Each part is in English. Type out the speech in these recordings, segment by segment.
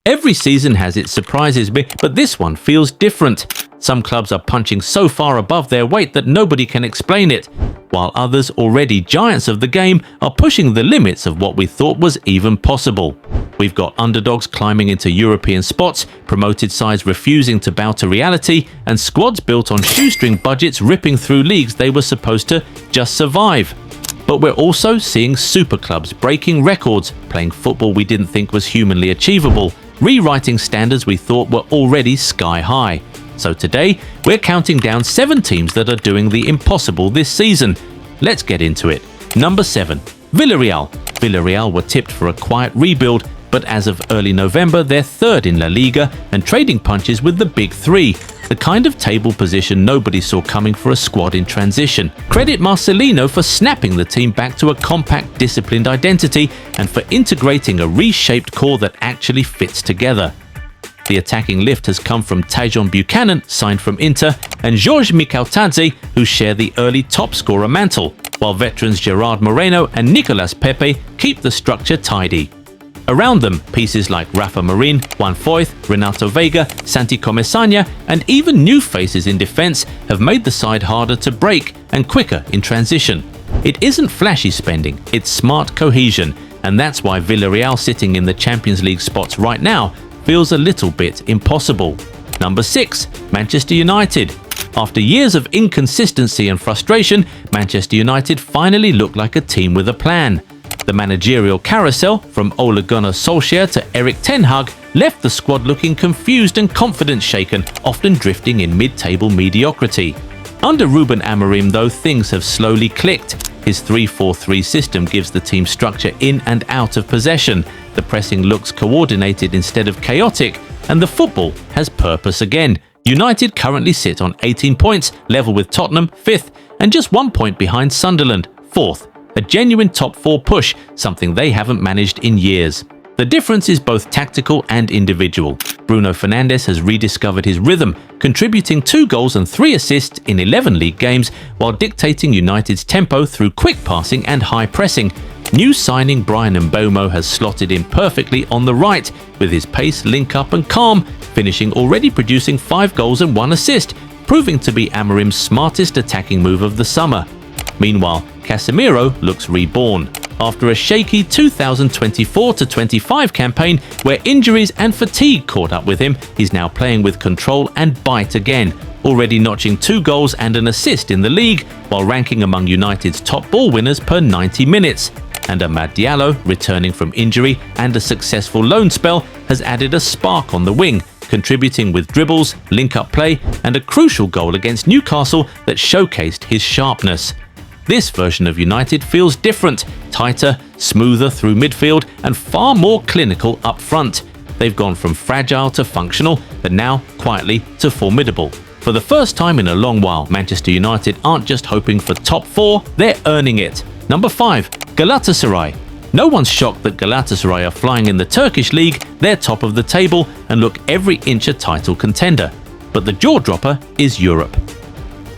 Every season has its surprises, but this one feels different. Some clubs are punching so far above their weight that nobody can explain it, while others, already giants of the game, are pushing the limits of what we thought was even possible. We've got underdogs climbing into European spots, promoted sides refusing to bow to reality, and squads built on shoestring budgets ripping through leagues they were supposed to just survive. But we're also seeing superclubs breaking records, playing football we didn't think was humanly achievable, rewriting standards we thought were already sky high. So today, we're counting down 7 teams that are doing the impossible this season. Let's get into it. Number 7. Villarreal. Villarreal were tipped for a quiet rebuild, but as of early November, they're 3rd in La Liga and trading punches with the big 3. The kind of table position nobody saw coming for a squad in transition. Credit Marcelino for snapping the team back to a compact, disciplined identity and for integrating a reshaped core that actually fits together. The attacking lift has come from Tajon Buchanan, signed from Inter, and Jorge Mikautadze, who share the early top scorer mantle, while veterans Gerard Moreno and Nicolas Pepe keep the structure tidy. Around them, pieces like Rafa Marin, Juan Foyth, Renato Vega, Santi Comesaña, and even new faces in defense have made the side harder to break and quicker in transition. It isn't flashy spending, it's smart cohesion, and that's why Villarreal sitting in the Champions League spots right now feels a little bit impossible. Number 6. Manchester United. After years of inconsistency and frustration, Manchester United finally look like a team with a plan. The managerial carousel, from Ole Gunnar Solskjaer to Erik ten Hag, left the squad looking confused and confidence-shaken, often drifting in mid-table mediocrity. Under Ruben Amorim, though, things have slowly clicked. His 3-4-3 system gives the team structure in and out of possession. The pressing looks coordinated instead of chaotic, and the football has purpose again. United currently sit on 18 points, level with Tottenham, 5th, and just 1 point behind Sunderland, 4th. A genuine top 4 push, something they haven't managed in years. The difference is both tactical and individual. Bruno Fernandes has rediscovered his rhythm, contributing 2 goals and 3 assists in 11 league games while dictating United's tempo through quick passing and high pressing. New signing Brian Mbeumo has slotted in perfectly on the right, with his pace, link-up and calm, finishing already producing 5 goals and 1 assist, proving to be Amorim's smartest attacking move of the summer. Meanwhile, Casemiro looks reborn. After a shaky 2024-25 campaign where injuries and fatigue caught up with him, he's now playing with control and bite again, already notching 2 goals and an assist in the league, while ranking among United's top ball winners per 90 minutes. And Amad Diallo, returning from injury and a successful loan spell, has added a spark on the wing, contributing with dribbles, link-up play, and a crucial goal against Newcastle that showcased his sharpness. This version of United feels different, tighter, smoother through midfield, and far more clinical up front. They've gone from fragile to functional, but now quietly to formidable. For the first time in a long while, Manchester United aren't just hoping for top 4, they're earning it. Number 5. Galatasaray. No one's shocked that Galatasaray are flying in the Turkish league, they're top of the table and look every inch a title contender. But the jaw-dropper is Europe.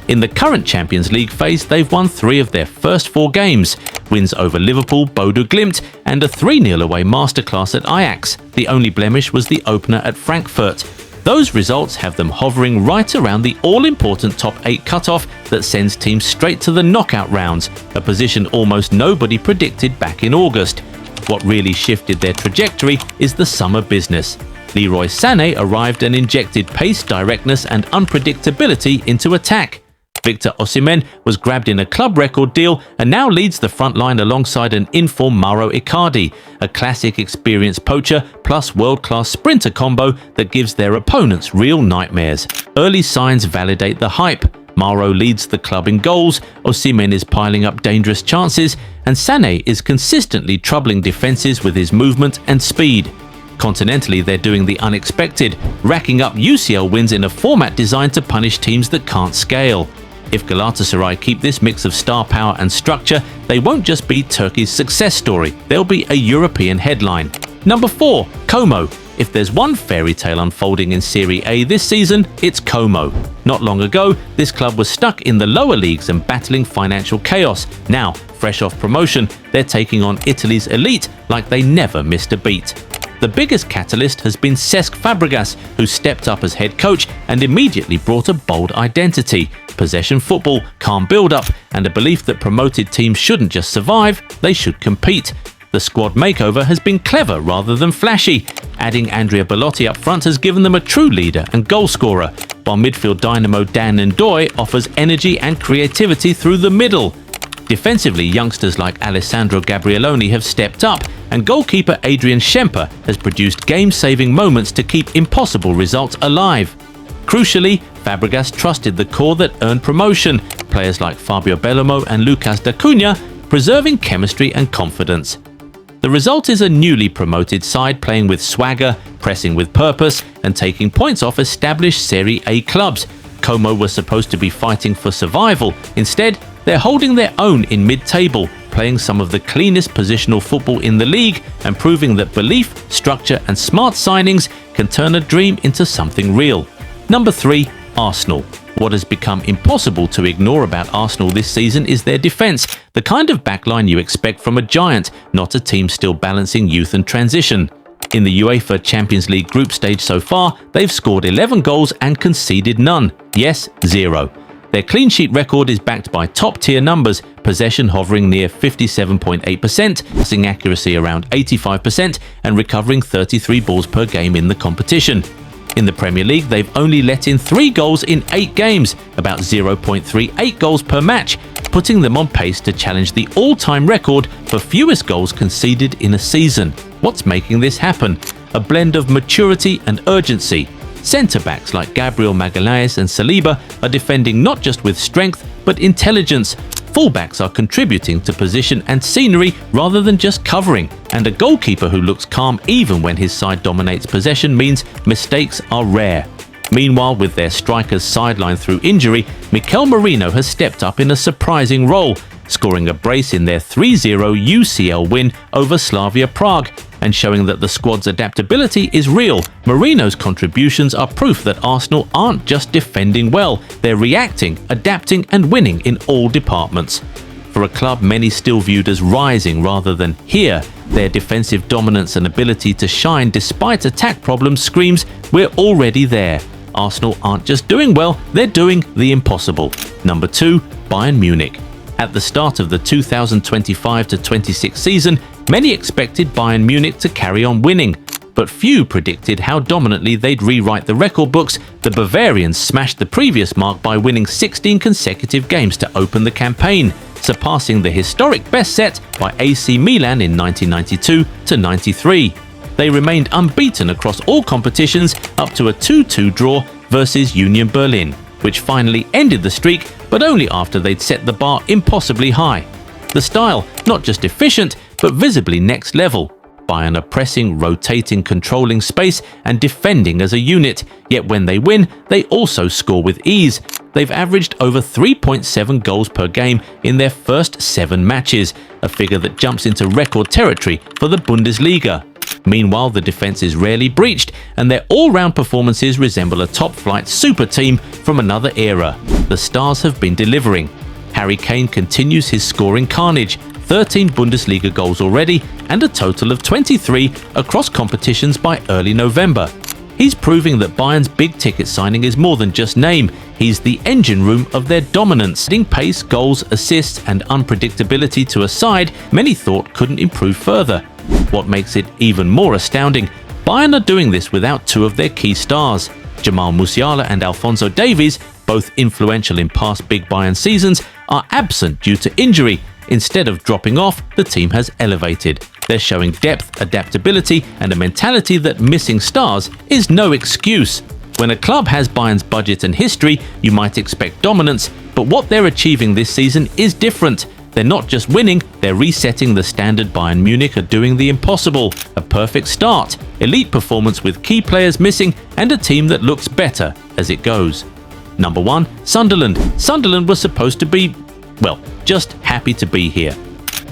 In the current Champions League phase, they've won 3 of their first 4 games, wins over Liverpool, Bodo Glimt, and a 3-0 away masterclass at Ajax. The only blemish was the opener at Frankfurt. Those results have them hovering right around the all-important top 8 cutoff that sends teams straight to the knockout rounds, a position almost nobody predicted back in August. What really shifted their trajectory is the summer business. Leroy Sané arrived and injected pace, directness, and unpredictability into attack. Victor Osimhen was grabbed in a club record deal and now leads the front line alongside an in-form Mauro Icardi, a classic experienced poacher plus world-class sprinter combo that gives their opponents real nightmares. Early signs validate the hype. Mauro leads the club in goals, Osimhen is piling up dangerous chances, and Sané is consistently troubling defenses with his movement and speed. Continentally, they're doing the unexpected, racking up UCL wins in a format designed to punish teams that can't scale. If Galatasaray keep this mix of star power and structure, they won't just be Turkey's success story, they'll be a European headline. Number 4. Como. If there's one fairy tale unfolding in Serie A this season, it's Como. Not long ago, this club was stuck in the lower leagues and battling financial chaos. Now, fresh off promotion, they're taking on Italy's elite like they never missed a beat. The biggest catalyst has been Cesc Fabregas, who stepped up as head coach and immediately brought a bold identity: possession football, calm build-up, and a belief that promoted teams shouldn't just survive, they should compete. The squad makeover has been clever rather than flashy. Adding Andrea Belotti up front has given them a true leader and goal scorer, while midfield dynamo Dan Ndoye offers energy and creativity through the middle. Defensively, youngsters like Alessandro Gabrieloni have stepped up, and goalkeeper Adrian Schemper has produced game-saving moments to keep impossible results alive. Crucially, Fabregas trusted the core that earned promotion, players like Fabio Bellomo and Lucas da Cunha, preserving chemistry and confidence. The result is a newly promoted side playing with swagger, pressing with purpose, and taking points off established Serie A clubs. Como were supposed to be fighting for survival. Instead, they're holding their own in mid-table, playing some of the cleanest positional football in the league and proving that belief, structure, and smart signings can turn a dream into something real. Number 3, Arsenal. What has become impossible to ignore about Arsenal this season is their defence, the kind of backline you expect from a giant, not a team still balancing youth and transition. In the UEFA Champions League group stage so far, they've scored 11 goals and conceded none. Yes, 0. Their clean sheet record is backed by top-tier numbers, possession hovering near 57.8%, passing accuracy around 85%, and recovering 33 balls per game in the competition. In the Premier League, they've only let in 3 goals in 8 games, about 0.38 goals per match, putting them on pace to challenge the all-time record for fewest goals conceded in a season. What's making this happen? A blend of maturity and urgency. Centre-backs like Gabriel Magalhaes and Saliba are defending not just with strength, but intelligence. Fullbacks are contributing to position and scenery rather than just covering, and a goalkeeper who looks calm even when his side dominates possession means mistakes are rare. Meanwhile, with their strikers sidelined through injury, Mikel Merino has stepped up in a surprising role, scoring a brace in their 3-0 UCL win over Slavia Prague, and showing that the squad's adaptability is real. Merino's contributions are proof that Arsenal aren't just defending well, they're reacting, adapting and winning in all departments. For a club many still viewed as rising rather than here, their defensive dominance and ability to shine despite attack problems screams, we're already there. Arsenal aren't just doing well, they're doing the impossible. Number 2, Bayern Munich. At the start of the 2025-26 season, many expected Bayern Munich to carry on winning, but few predicted how dominantly they'd rewrite the record books. The Bavarians smashed the previous mark by winning 16 consecutive games to open the campaign, surpassing the historic best set by AC Milan in 1992-93. They remained unbeaten across all competitions up to a 2-2 draw versus Union Berlin, which finally ended the streak, but only after they'd set the bar impossibly high. The style, not just efficient, but visibly next level. Bayern are pressing, rotating, controlling space, and defending as a unit, yet when they win, they also score with ease. They've averaged over 3.7 goals per game in their first 7 matches, a figure that jumps into record territory for the Bundesliga. Meanwhile, the defense is rarely breached, and their all-round performances resemble a top-flight super team from another era. The stars have been delivering. Harry Kane continues his scoring carnage, 13 Bundesliga goals already, and a total of 23 across competitions by early November. He's proving that Bayern's big-ticket signing is more than just name. He's the engine room of their dominance. Adding pace, goals, assists, and unpredictability to a side many thought couldn't improve further. What makes it even more astounding, Bayern are doing this without 2 of their key stars. Jamal Musiala and Alphonso Davies, both influential in past big Bayern seasons, are absent due to injury. Instead of dropping off, the team has elevated. They're showing depth, adaptability, and a mentality that missing stars is no excuse. When a club has Bayern's budget and history, you might expect dominance, but what they're achieving this season is different. They're not just winning, they're resetting the standard. Bayern Munich are doing the impossible. A perfect start, elite performance with key players missing, and a team that looks better as it goes. Number 1, Sunderland. Sunderland was supposed to be, well, just happy to be here.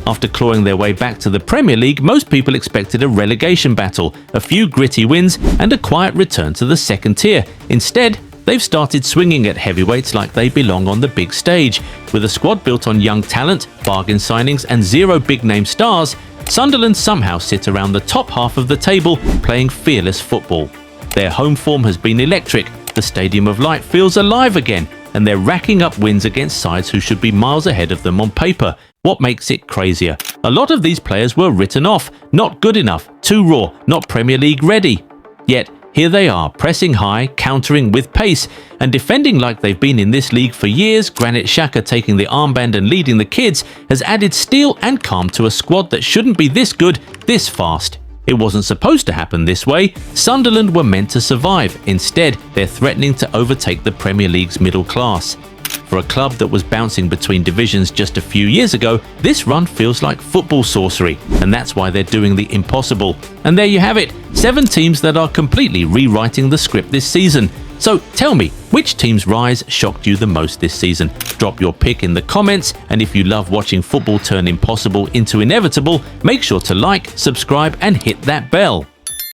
After clawing their way back to the Premier League, most people expected a relegation battle, a few gritty wins, and a quiet return to the second tier. Instead, they've started swinging at heavyweights like they belong on the big stage. With a squad built on young talent, bargain signings and zero big-name stars, Sunderland somehow sit around the top half of the table playing fearless football. Their home form has been electric, the Stadium of Light feels alive again, and they're racking up wins against sides who should be miles ahead of them on paper. What makes it crazier? A lot of these players were written off, not good enough, too raw, not Premier League ready. Yet, here they are, pressing high, countering with pace, and defending like they've been in this league for years. Granit Xhaka taking the armband and leading the kids has added steel and calm to a squad that shouldn't be this good, this fast. It wasn't supposed to happen this way. Sunderland were meant to survive. Instead, they're threatening to overtake the Premier League's middle class. For a club that was bouncing between divisions just a few years ago, this run feels like football sorcery, and that's why they're doing the impossible. And there you have it, 7 teams that are completely rewriting the script this season. So tell me, which team's rise shocked you the most this season? Drop your pick in the comments, and if you love watching football turn impossible into inevitable, make sure to like, subscribe and hit that bell.